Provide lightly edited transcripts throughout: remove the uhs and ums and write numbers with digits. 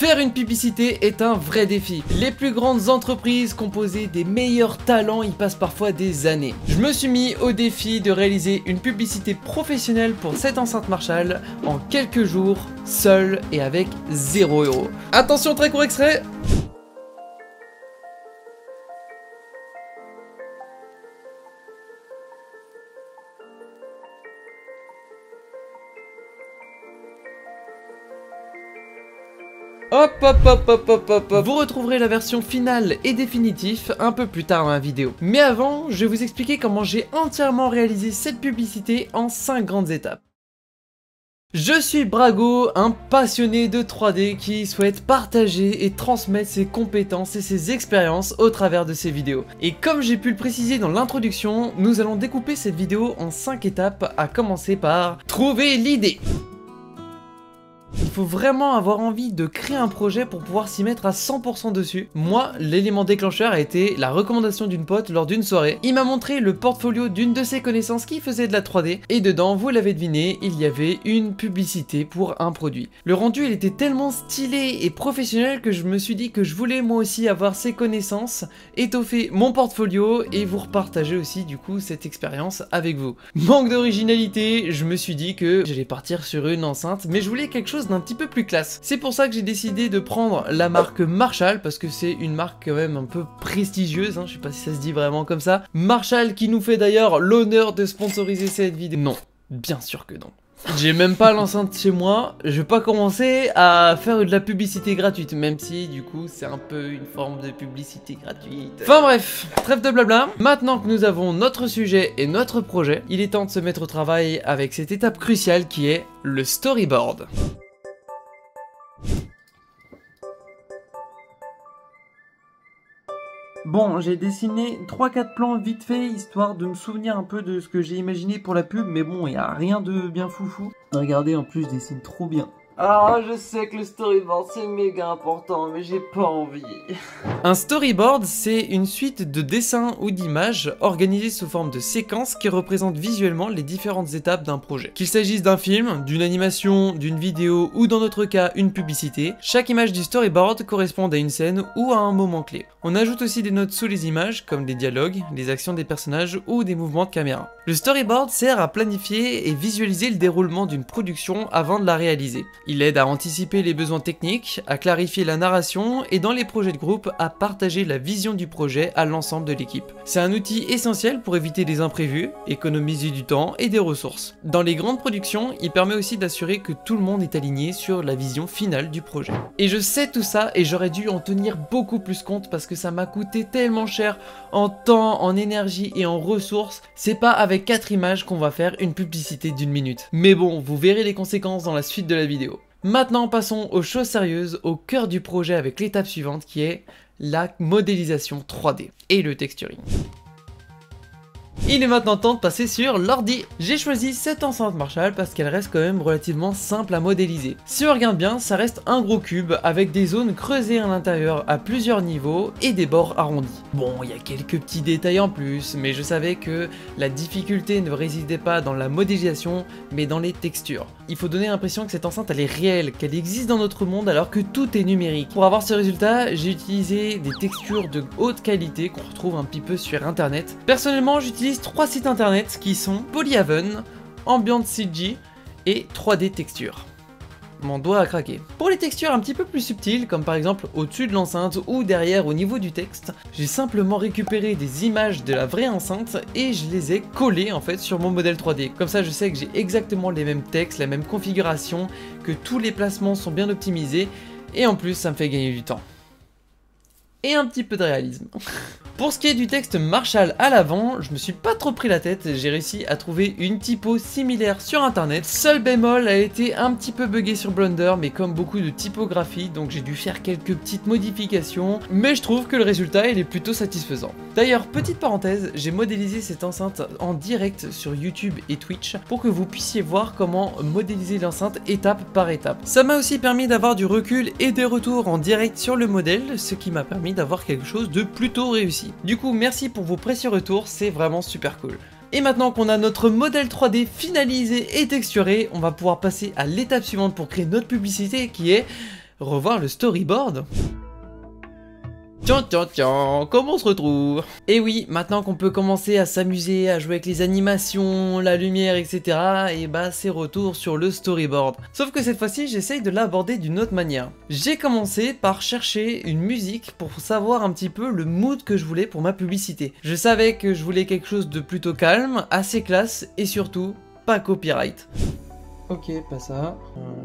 Faire une publicité est un vrai défi. Les plus grandes entreprises composées des meilleurs talents y passent parfois des années. Je me suis mis au défi de réaliser une publicité professionnelle pour cette enceinte Marshall en quelques jours, seul et avec 0 €. Attention, très court extrait. Hop hop hop hop hop hop hop. Vous retrouverez la version finale et définitive un peu plus tard dans la vidéo. Mais avant, je vais vous expliquer comment j'ai entièrement réalisé cette publicité en 5 grandes étapes. Je suis Brago, un passionné de 3D qui souhaite partager et transmettre ses compétences et ses expériences au travers de ses vidéos. Et comme j'ai pu le préciser dans l'introduction, nous allons découper cette vidéo en 5 étapes, à commencer par trouver l'idée. Il faut vraiment avoir envie de créer un projet pour pouvoir s'y mettre à 100% dessus. Moi, l'élément déclencheur a été la recommandation d'une pote lors d'une soirée. Il m'a montré le portfolio d'une de ses connaissances qui faisait de la 3D. Et dedans, vous l'avez deviné, il y avait une publicité pour un produit. Le rendu, il était tellement stylé et professionnel que je me suis dit que je voulais moi aussi avoir ces connaissances, étoffer mon portfolio et vous repartager aussi du coup cette expérience avec vous. Manque d'originalité, je me suis dit que j'allais partir sur une enceinte, mais je voulais quelque chose d'un petit peu plus classe. C'est pour ça que j'ai décidé de prendre la marque Marshall, parce que c'est une marque quand même un peu prestigieuse, hein, je sais pas si ça se dit vraiment comme ça. Marshall qui nous fait d'ailleurs l'honneur de sponsoriser cette vidéo. Non, bien sûr que non. J'ai même pas l'enceinte chez moi, je vais pas commencer à faire de la publicité gratuite, même si du coup c'est un peu une forme de publicité gratuite. Enfin bref, trêve de blabla. Maintenant que nous avons notre sujet et notre projet, il est temps de se mettre au travail avec cette étape cruciale qui est le storyboard. Bon, j'ai dessiné 3-4 plans vite fait, histoire de me souvenir un peu de ce que j'ai imaginé pour la pub, mais bon, il n'y a rien de bien foufou. Regardez, en plus, je dessine trop bien. Ah, je sais que le storyboard c'est méga important, mais j'ai pas envie. Un storyboard, c'est une suite de dessins ou d'images organisées sous forme de séquences qui représentent visuellement les différentes étapes d'un projet. Qu'il s'agisse d'un film, d'une animation, d'une vidéo ou dans notre cas une publicité, chaque image du storyboard correspond à une scène ou à un moment clé. On ajoute aussi des notes sous les images comme des dialogues, les actions des personnages ou des mouvements de caméra. Le storyboard sert à planifier et visualiser le déroulement d'une production avant de la réaliser. Il aide à anticiper les besoins techniques, à clarifier la narration et dans les projets de groupe à partager la vision du projet à l'ensemble de l'équipe. C'est un outil essentiel pour éviter les imprévus, économiser du temps et des ressources. Dans les grandes productions, il permet aussi d'assurer que tout le monde est aligné sur la vision finale du projet. Et je sais tout ça et j'aurais dû en tenir beaucoup plus compte parce que ça m'a coûté tellement cher en temps, en énergie et en ressources. C'est pas avec 4 images qu'on va faire une publicité d'1 minute. Mais bon, vous verrez les conséquences dans la suite de la vidéo. Maintenant passons aux choses sérieuses, au cœur du projet avec l'étape suivante qui est la modélisation 3D et le texturing. Il est maintenant temps de passer sur l'ordi. J'ai choisi cette enceinte Marshall parce qu'elle reste quand même relativement simple à modéliser. Si on regarde bien, ça reste un gros cube avec des zones creusées à l'intérieur à plusieurs niveaux et des bords arrondis. Bon, il y a quelques petits détails en plus, mais je savais que la difficulté ne résidait pas dans la modélisation, mais dans les textures. Il faut donner l'impression que cette enceinte elle est réelle, qu'elle existe dans notre monde alors que tout est numérique. Pour avoir ce résultat, j'ai utilisé des textures de haute qualité qu'on retrouve un petit peu sur internet. Personnellement, j'utilise 3 sites internet qui sont Polyhaven, Ambient CG et 3D Texture. Mon doigt a craqué. Pour les textures un petit peu plus subtiles, comme par exemple au-dessus de l'enceinte ou derrière au niveau du texte, j'ai simplement récupéré des images de la vraie enceinte et je les ai collées en fait sur mon modèle 3D. Comme ça je sais que j'ai exactement les mêmes textes, la même configuration, que tous les placements sont bien optimisés et en plus ça me fait gagner du temps. Et un petit peu de réalisme. Pour ce qui est du texte Marshall à l'avant, je me suis pas trop pris la tête, j'ai réussi à trouver une typo similaire sur internet. Seul bémol a été un petit peu buggé sur Blender, mais comme beaucoup de typographie, donc j'ai dû faire quelques petites modifications, mais je trouve que le résultat il est plutôt satisfaisant. D'ailleurs, petite parenthèse, j'ai modélisé cette enceinte en direct sur YouTube et Twitch pour que vous puissiez voir comment modéliser l'enceinte étape par étape. Ça m'a aussi permis d'avoir du recul et des retours en direct sur le modèle, ce qui m'a permis d'avoir quelque chose de plutôt réussi. Du coup, merci pour vos précieux retours, c'est vraiment super cool. Et maintenant qu'on a notre modèle 3D finalisé et texturé, on va pouvoir passer à l'étape suivante pour créer notre publicité qui est revoir le storyboard. Tiens, comment on se retrouve? Et oui, maintenant qu'on peut commencer à s'amuser, à jouer avec les animations, la lumière, etc. Et bah c'est retour sur le storyboard. Sauf que cette fois-ci, j'essaye de l'aborder d'une autre manière. J'ai commencé par chercher une musique pour savoir un petit peu le mood que je voulais pour ma publicité. Je savais que je voulais quelque chose de plutôt calme, assez classe et surtout pas copyright. Ok, pas ça.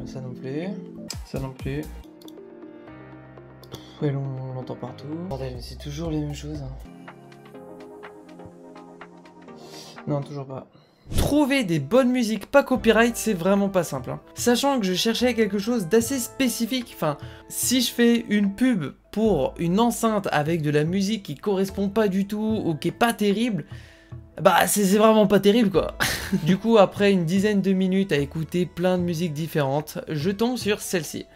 Ça non plus. Ça non plus. Ouais, on l'entend partout. Bordel, c'est toujours les mêmes choses. Non, toujours pas. Trouver des bonnes musiques pas copyright, c'est vraiment pas simple. Sachant que je cherchais quelque chose d'assez spécifique. Enfin, si je fais une pub pour une enceinte avec de la musique qui correspond pas du tout ou qui est pas terrible, bah c'est vraiment pas terrible quoi. Du coup, après une dizaine de minutes à écouter plein de musiques différentes, je tombe sur celle-ci.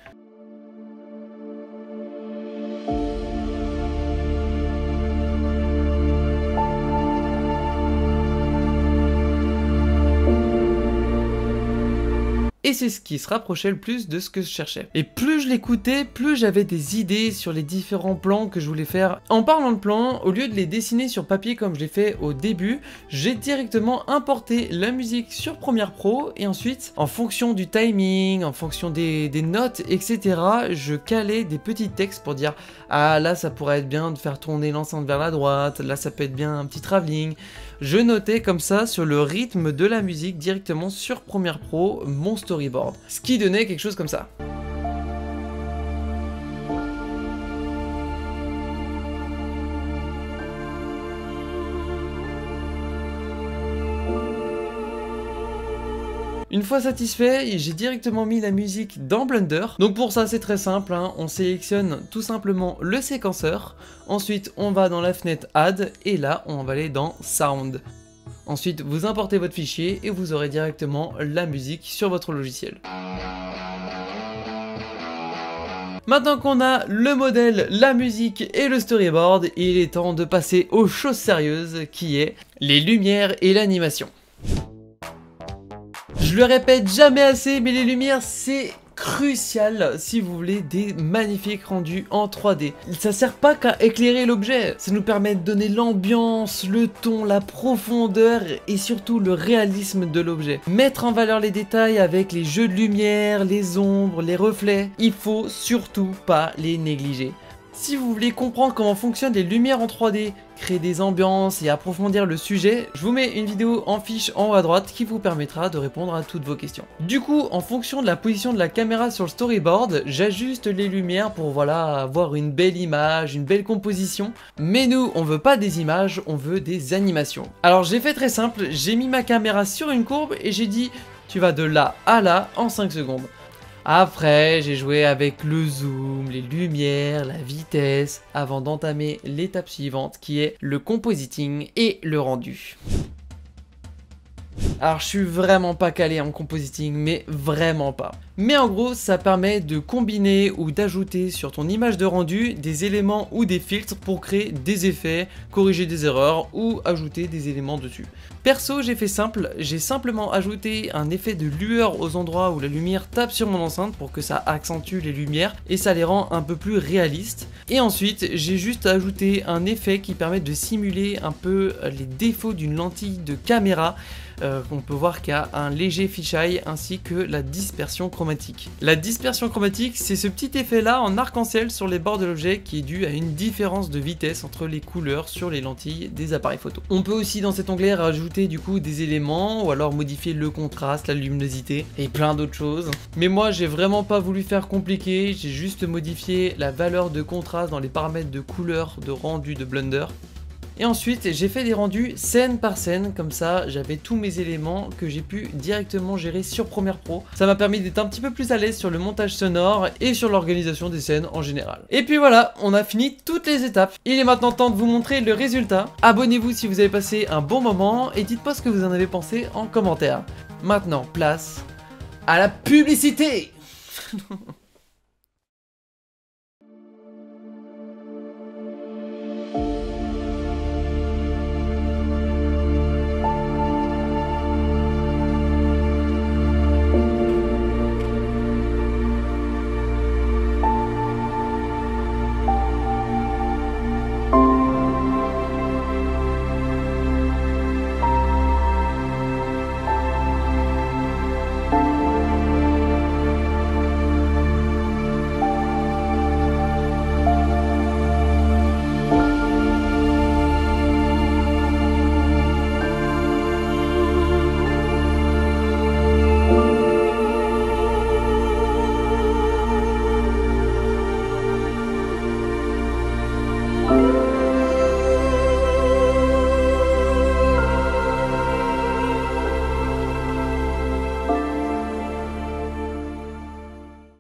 Et c'est ce qui se rapprochait le plus de ce que je cherchais. Et plus je l'écoutais, plus j'avais des idées sur les différents plans que je voulais faire. En parlant de plans, au lieu de les dessiner sur papier comme je l'ai fait au début, j'ai directement importé la musique sur Premiere Pro et ensuite, en fonction du timing, en fonction des notes, etc., je calais des petits textes pour dire « Ah là, ça pourrait être bien de faire tourner l'enceinte vers la droite, là ça peut être bien un petit travelling ». Je notais comme ça sur le rythme de la musique directement sur Premiere Pro mon storyboard. Ce qui donnait quelque chose comme ça. Une fois satisfait, j'ai directement mis la musique dans Blender. Donc pour ça c'est très simple, on sélectionne tout simplement le séquenceur. Ensuite on va dans la fenêtre Add et là on va aller dans Sound. Ensuite vous importez votre fichier et vous aurez directement la musique sur votre logiciel. Maintenant qu'on a le modèle, la musique et le storyboard, il est temps de passer aux choses sérieuses qui est les lumières et l'animation. Je le répète jamais assez, mais les lumières c'est crucial si vous voulez des magnifiques rendus en 3D. Ça sert pas qu'à éclairer l'objet, ça nous permet de donner l'ambiance, le ton, la profondeur et surtout le réalisme de l'objet. Mettre en valeur les détails avec les jeux de lumière, les ombres, les reflets, il faut surtout pas les négliger. Si vous voulez comprendre comment fonctionnent les lumières en 3D, créer des ambiances et approfondir le sujet, je vous mets une vidéo en fiche en haut à droite qui vous permettra de répondre à toutes vos questions. Du coup, en fonction de la position de la caméra sur le storyboard, j'ajuste les lumières pour voilà avoir une belle image, une belle composition. Mais nous, on veut pas des images, on veut des animations. Alors j'ai fait très simple, j'ai mis ma caméra sur une courbe et j'ai dit tu vas de là à là en 5 secondes. Après, j'ai joué avec le zoom, les lumières, la vitesse, avant d'entamer l'étape suivante qui est le compositing et le rendu. Alors je suis vraiment pas calé en compositing, mais vraiment pas. Mais en gros, ça permet de combiner ou d'ajouter sur ton image de rendu des éléments ou des filtres pour créer des effets, corriger des erreurs ou ajouter des éléments dessus. Perso, j'ai fait simple, j'ai simplement ajouté un effet de lueur aux endroits où la lumière tape sur mon enceinte pour que ça accentue les lumières et ça les rend un peu plus réalistes. Et ensuite, j'ai juste ajouté un effet qui permet de simuler un peu les défauts d'une lentille de caméra. On peut voir qu'il y a un léger fisheye ainsi que la dispersion chromatique. La dispersion chromatique, c'est ce petit effet là en arc-en-ciel sur les bords de l'objet qui est dû à une différence de vitesse entre les couleurs sur les lentilles des appareils photo. On peut aussi dans cet onglet rajouter du coup des éléments ou alors modifier le contraste, la luminosité et plein d'autres choses. Mais moi j'ai vraiment pas voulu faire compliqué, j'ai juste modifié la valeur de contraste dans les paramètres de couleur de rendu de Blender. Et ensuite j'ai fait des rendus scène par scène, comme ça j'avais tous mes éléments que j'ai pu directement gérer sur Premiere Pro. Ça m'a permis d'être un petit peu plus à l'aise sur le montage sonore et sur l'organisation des scènes en général. Et puis voilà, on a fini toutes les étapes. Il est maintenant temps de vous montrer le résultat. Abonnez-vous si vous avez passé un bon moment et dites-moi ce que vous en avez pensé en commentaire. Maintenant, place à la publicité.